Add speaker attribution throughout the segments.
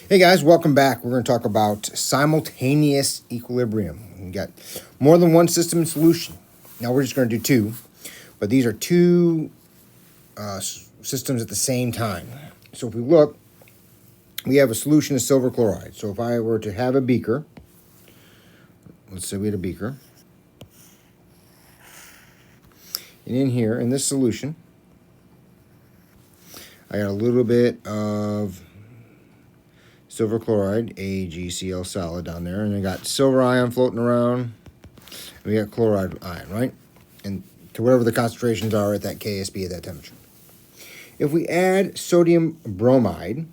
Speaker 1: Hey guys, welcome back. We're going to talk about simultaneous equilibrium. We got more than one system and solution. Now we're just going to do two, but these are two systems at the same time. So if we look, we have a solution of silver chloride. So if I were to have a beaker, let's say we had a beaker, and in here, in this solution, I got a little bit of silver chloride, AgCl solid down there, and I got silver ion floating around, and we got chloride ion, right? And to whatever the concentrations are at that KSP at that temperature. If we add sodium bromide,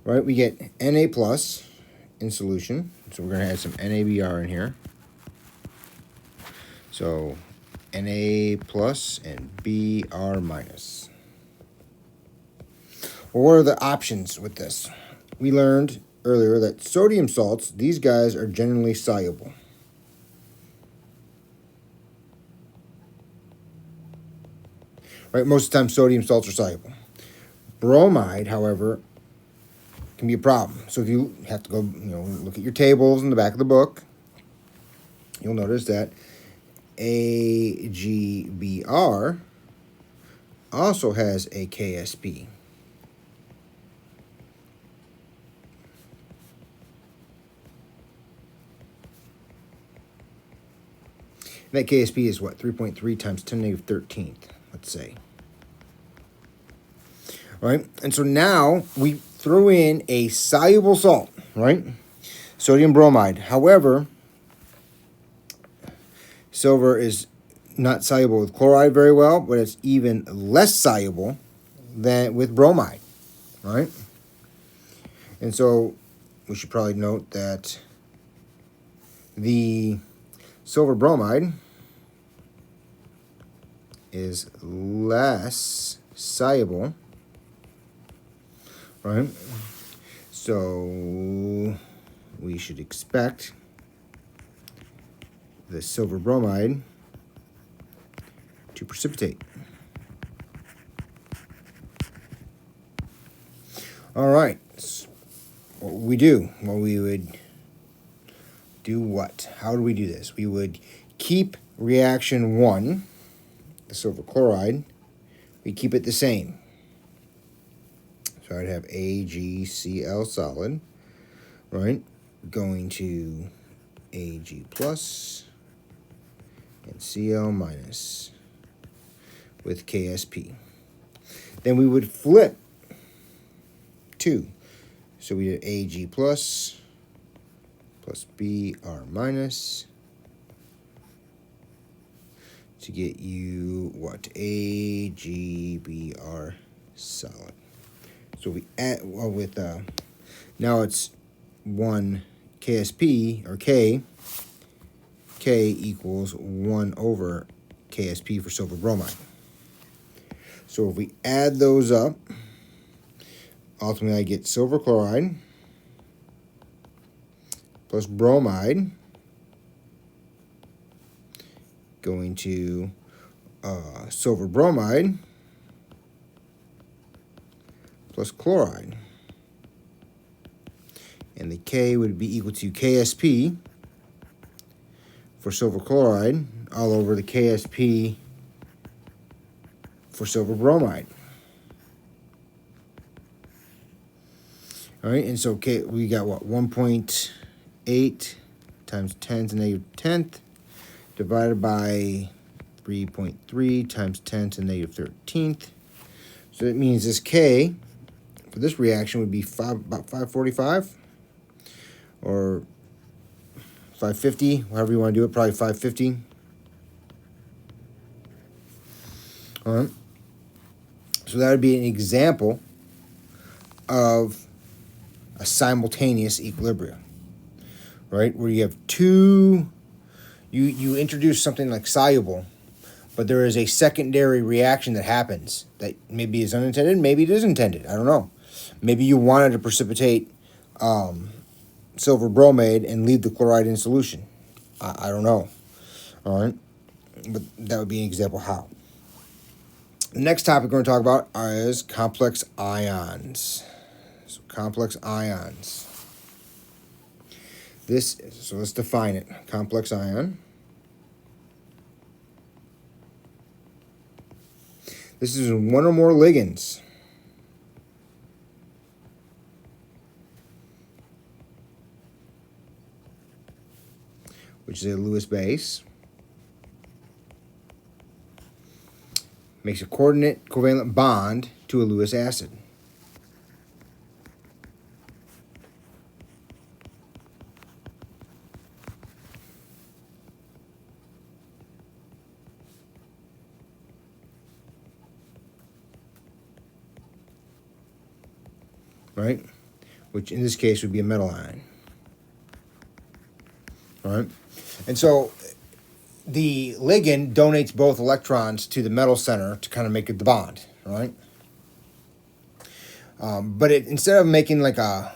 Speaker 1: right, we get Na plus in solution. So we're going to add some NaBr in here. So Na plus and Br minus. Well, what are the options with this? We learned earlier that sodium salts, these guys are generally soluble. Right, most of the time sodium salts are soluble. Bromide, however, can be a problem. So if you have to go, look at your tables in the back of the book, you'll notice that AgBr also has a KSP. And that KSP is what? 3.3 times 10 to the negative 13th, let's say. Right? And so now we throw in a soluble salt, right? Sodium bromide. However, silver is not soluble with chloride very well, but it's even less soluble than with bromide, right? And so we should probably note that the silver bromide is less soluble, right? So we should expect the silver bromide to precipitate. All right. What would we do? Well, we would do what? How do we do this? We would keep reaction 1, the silver chloride, we keep it the same. So I'd have AgCl solid, right, going to Ag plus and Cl minus with KSP. Then we would flip 2. So we did Ag plus Br minus to get you what? AgBr solid. So we add, well, with now it's 1 KSP or K equals 1 over KSP for silver bromide. So if we add those up, ultimately I get silver chloride plus bromide going to silver bromide plus chloride. And the K would be equal to KSP for silver chloride all over the KSP for silver bromide. All right, and so we got what? 1.8 times 10 to the negative 10th divided by 3.3 times 10 to the negative 13th. So that means this K for this reaction would be about 545 or 550, however you want to do it, probably 550. All right. So that would be an example of a simultaneous equilibrium, right? Where you have two, you introduce something like soluble, but there is a secondary reaction that happens that maybe is unintended, maybe it is intended. I don't know. Maybe you wanted to precipitate silver bromide and leave the chloride in solution. I don't know. All right. But that would be an example how. The next topic we're going to talk about is complex ions. So complex ions. So let's define it. Complex ion. This is one or more ligands. Which is a Lewis base. Makes a coordinate covalent bond to a Lewis acid. Right? Which in this case would be a metal ion. Right? And so the ligand donates both electrons to the metal center to kind of make it the bond, right? But instead of making like I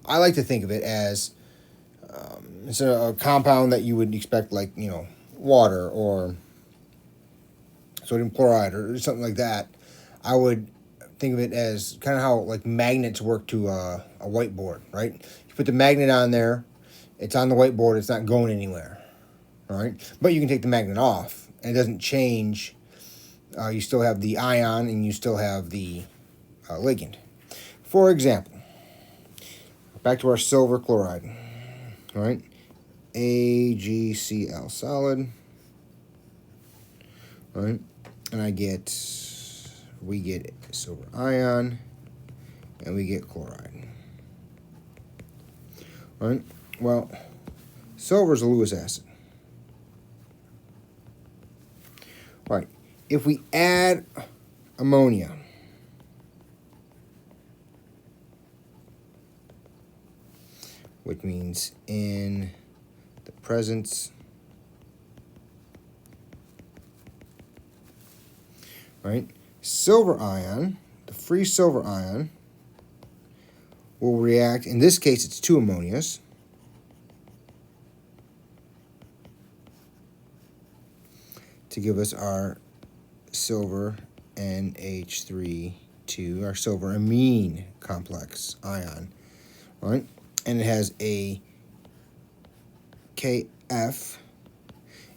Speaker 1: like to think of it as instead of a compound that you would expect like, water or sodium chloride or something like that, I would think of it as kind of how like magnets work to a whiteboard, right? You put the magnet on there, it's on the whiteboard, it's not going anywhere. All right, but you can take the magnet off, and it doesn't change. You still have the ion, and you still have the ligand. For example, back to our silver chloride. All right, AgCl solid. All right, and we get silver ion, and we get chloride. All right, well, silver is a Lewis acid. Right. If we add ammonia, which means in the presence, right, silver ion, the free silver ion, will react, in this case it's two ammonias, to give us our silver NH3, our silver amine complex ion, right? And it has a KF, and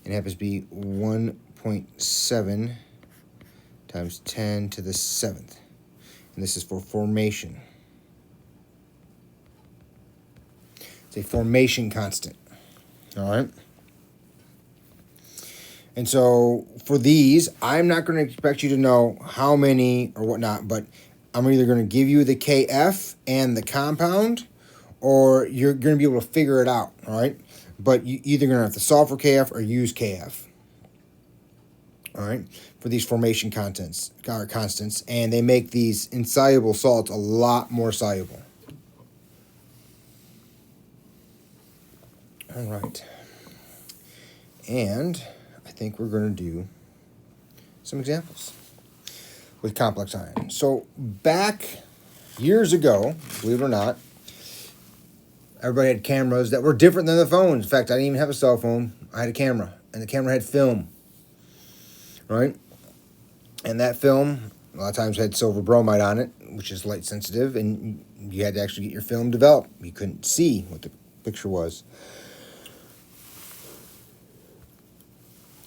Speaker 1: it happens to be 1.7 times 10 to the 7th. And this is for formation. It's a formation constant, all right? And so for these, I'm not going to expect you to know how many or whatnot, but I'm either going to give you the KF and the compound, or you're going to be able to figure it out, all right? But you either going to have to solve for KF or use KF, all right, for these formation constants, and they make these insoluble salts a lot more soluble. All right. And I think we're going to do some examples with complex ion. So back years ago, believe it or not, everybody had cameras that were different than the phones. In fact, I didn't even have a cell phone. I had a camera, and the camera had film, right? And that film, a lot of times, had silver bromide on it, which is light sensitive, and you had to actually get your film developed. You couldn't see what the picture was.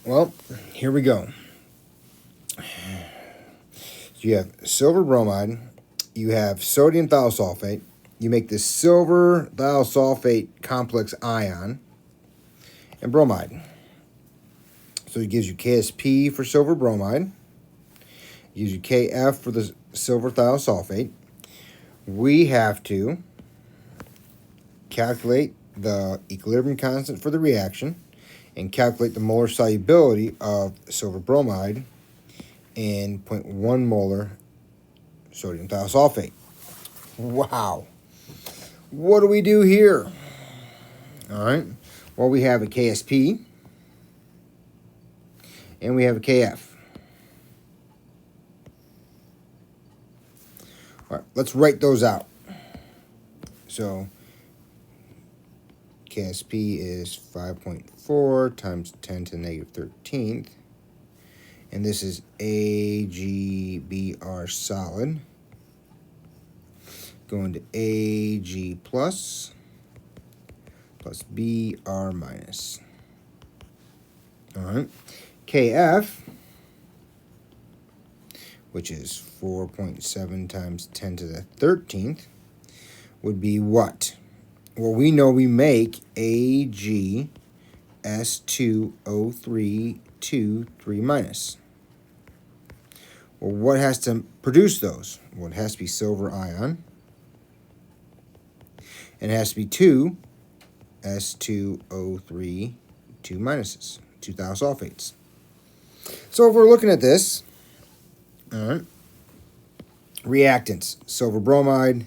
Speaker 1: Well, here we go. So you have silver bromide, you have sodium thiosulfate, you make this silver thiosulfate complex ion, and bromide. So it gives you KSP for silver bromide, it gives you KF for the silver thiosulfate. We have to calculate the equilibrium constant for the reaction, and calculate the molar solubility of silver bromide in 0.1 molar sodium thiosulfate. Wow. What do we do here? All right. Well, we have a KSP and we have a KF. All right, let's write those out. So KSP is 5.4 times 10 to the negative 13th. And this is AgBr solid going to Ag plus Br minus. All right. Kf, which is 4.7 times 10 to the 13th, would be what? Well, we know we make Ag S2O3 3 minus. Well, what has to produce those? Well, it has to be silver ion. And it has to be 2 S2O3 2 minuses, 2 thiosulfates. So if we're looking at this, all right, reactants, silver bromide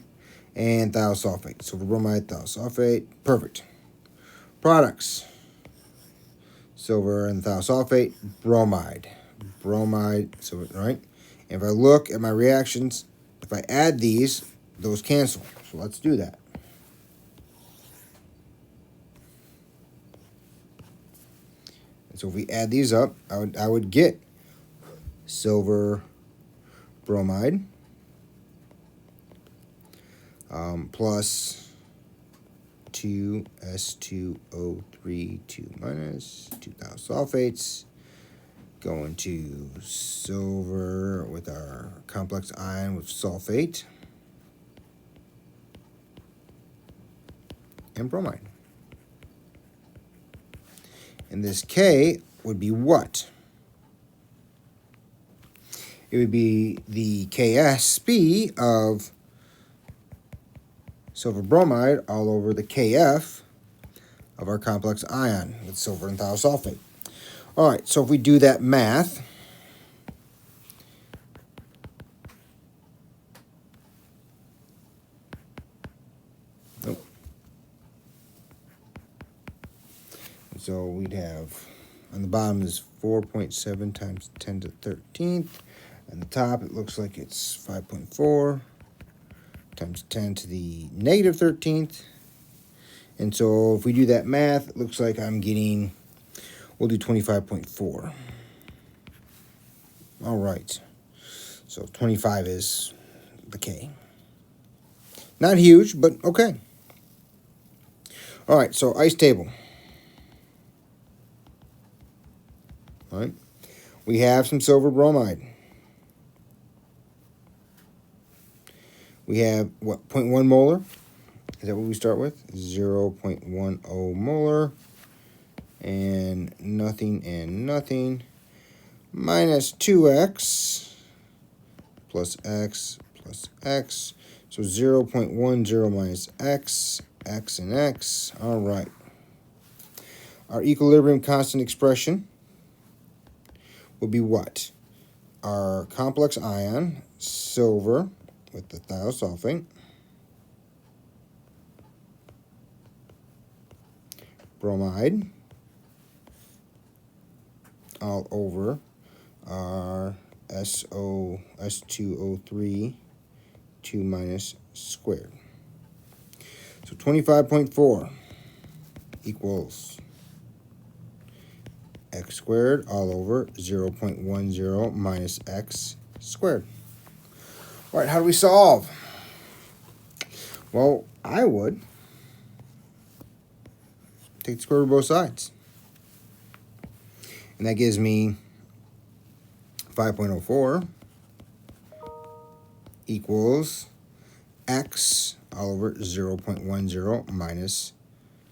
Speaker 1: and thiosulfate. Silver bromide, thiosulfate, perfect. Products, silver and thiosulfate, bromide, silver, right? And if I look at my reactions, if I add these, those cancel. So let's do that. And so if we add these up, I would get silver bromide plus 2 S2O3 2 minus 2 thiosulfates, going to silver with our complex ion with sulfate and bromide. And this K would be what? It would be the KSB of silver bromide all over the KF of our complex ion with silver and thiosulfate. All right, so if we do that math, so we'd have, on the bottom is 4.7 times 10 to the 13th. And the top, it looks like it's 5.4 times 10 to the negative 13th. And so if we do that math, it looks like I'm getting, we'll do 25.4. All right. So 25 is the K. Not huge, but okay. All right, so ice table. All right. We have some silver bromide. We have, what, 0.1 molar? Is that what we start with? 0.10 molar. And nothing. Minus 2x plus x plus x. So 0.10 minus x, x and x. All right. Our equilibrium constant expression will be what? Our complex ion, silver, with the thiosulfate, bromide, all over our S2O3 2 minus squared. So 25.4 equals x squared all over 0.10 minus x squared. All right, how do we solve? Well, I would take the square root of both sides. And that gives me 5.04 equals x all over 0.10 minus,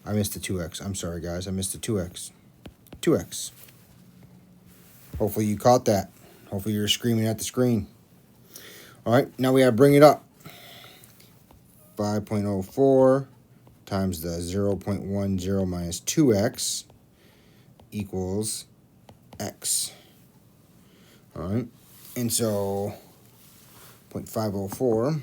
Speaker 1: I missed the 2x. I'm sorry, guys. I missed the 2x. 2x. Hopefully you caught that. Hopefully you're screaming at the screen. All right, now we got to bring it up. 5.04 times the 0.10 minus 2x equals x. All right, and so 0.504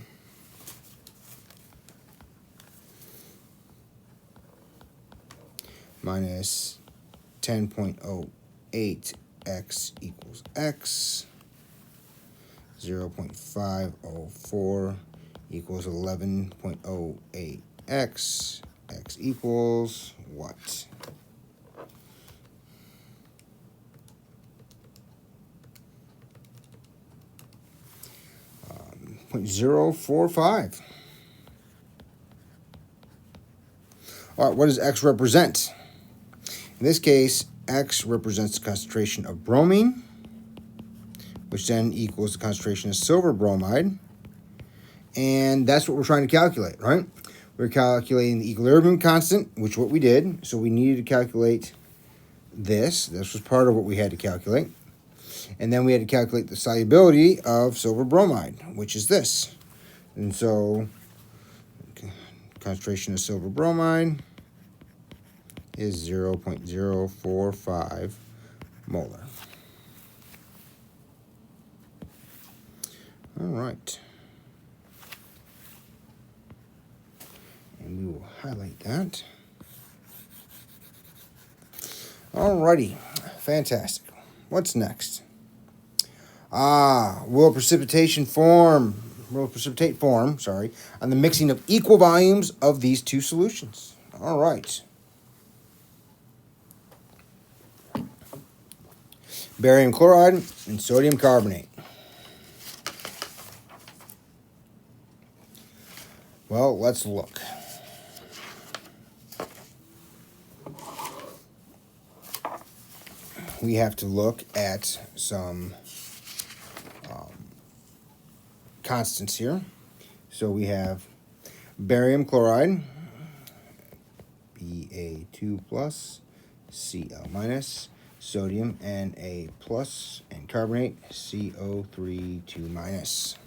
Speaker 1: minus 10.08 x equals x. 0.504 equals 11.08 x. X equals what? 0.045. All right, what does X represent? In this case, X represents the concentration of bromine, which then equals the concentration of silver bromide. And that's what we're trying to calculate, right? We're calculating the equilibrium constant, which is what we did. So we needed to calculate this. This was part of what we had to calculate. And then we had to calculate the solubility of silver bromide, which is this. And so concentration of silver bromide is 0.045 molar. All right. And we will highlight that. Alrighty, fantastic. What's next? Will precipitate form, on the mixing of equal volumes of these two solutions. All right. Barium chloride and sodium carbonate. Well, let's look. We have to look at some constants here. So we have barium chloride, Ba2 plus, Cl minus, sodium Na plus, and carbonate, CO3 2 minus.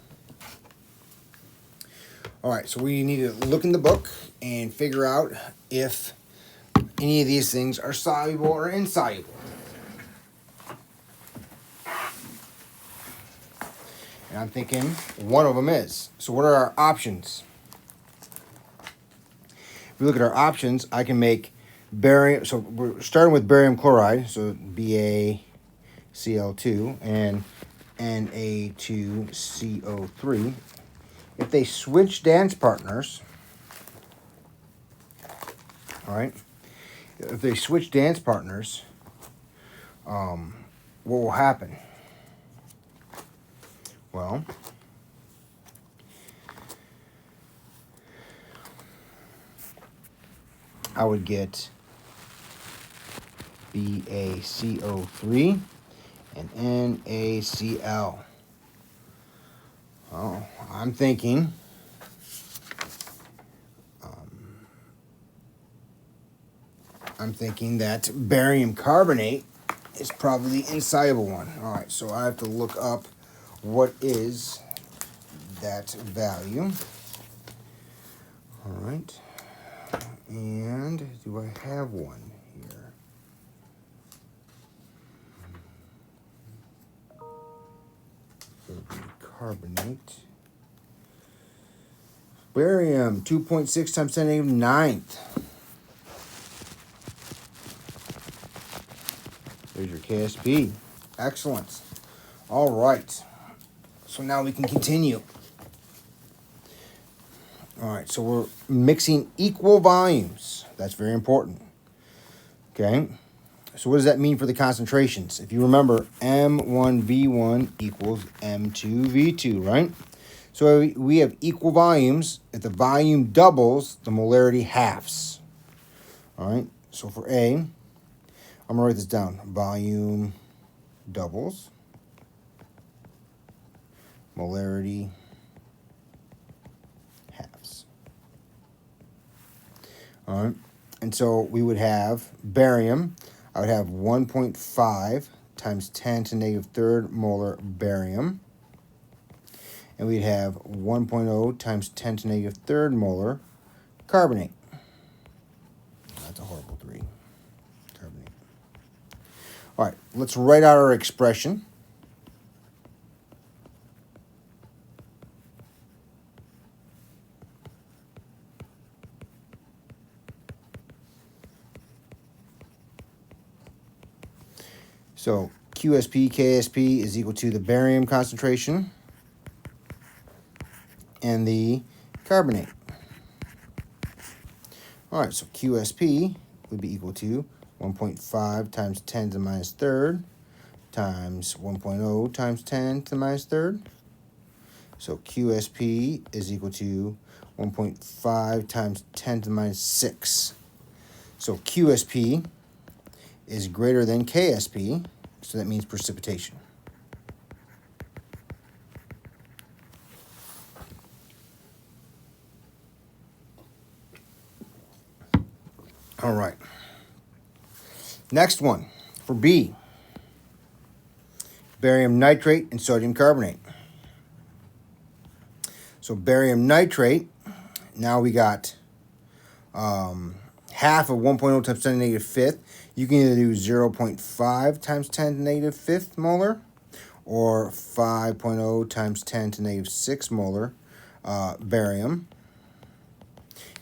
Speaker 1: All right, so we need to look in the book and figure out if any of these things are soluble or insoluble. And I'm thinking one of them is. So what are our options? If we look at our options, I can make barium. So we're starting with barium chloride, so BaCl2 and Na2CO3. If they switch dance partners, all right, if they switch dance partners, what will happen? Well, I would get BaCO3 and NaCl. Oh, I'm thinking that barium carbonate is probably the insoluble one. All right, so I have to look up what is that value. All right, and do I have one here? Carbonate. Barium, 2.6 times 10 to the negative 9th. There's your KSP. Excellent. All right. So now we can continue. All right, so we're mixing equal volumes. That's very important. Okay. So what does that mean for the concentrations? If you remember, M1V1 equals M2V2, right? So we have equal volumes. If the volume doubles, the molarity halves. All right, so for A, I'm going to write this down. Volume doubles. Molarity halves. All right, and so we would have barium. I would have 1.5 times 10 to the negative 3rd molar barium. And we'd have 1.0 times 10 to the negative 3rd molar carbonate. That's a horrible 3. Carbonate. All right, let's write out our expression. So QSP, KSP is equal to the barium concentration and the carbonate. All right, so QSP would be equal to 1.5 times 10 to the minus 3rd times 1.0 times 10 to the minus 3rd. So QSP is equal to 1.5 times 10 to the minus 6. So QSP is greater than KSP, so that means precipitation. All right. Next one for B. Barium nitrate and sodium carbonate. So barium nitrate, now we got half of 1.0 times 10 to the negative fifth. You can either do 0.5 times 10 to the negative fifth molar or 5.0 times 10 to the negative 6 molar barium.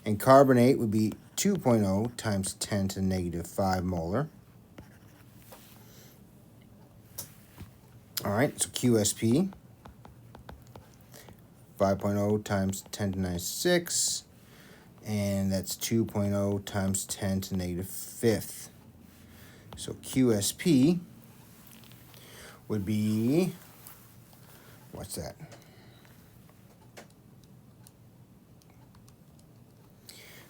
Speaker 1: And carbonate would be 2.0 times 10 to the negative 5 molar. All right, so QSP, 5.0 times 10 to the negative 6, and that's 2.0 times 10 to the negative fifth. So QSP would be, what's that?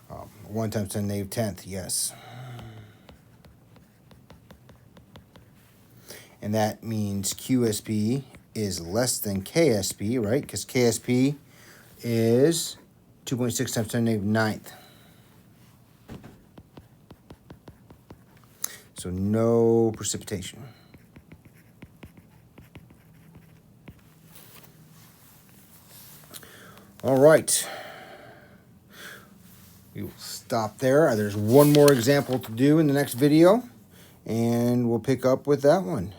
Speaker 1: Oh, 1 times 10 to the negative 10th, yes. And that means QSP is less than KSP, right? Because KSP is 2.6 times 10 to the negative 9th. So no precipitation. All right. We will stop there. There's one more example to do in the next video, and we'll pick up with that one.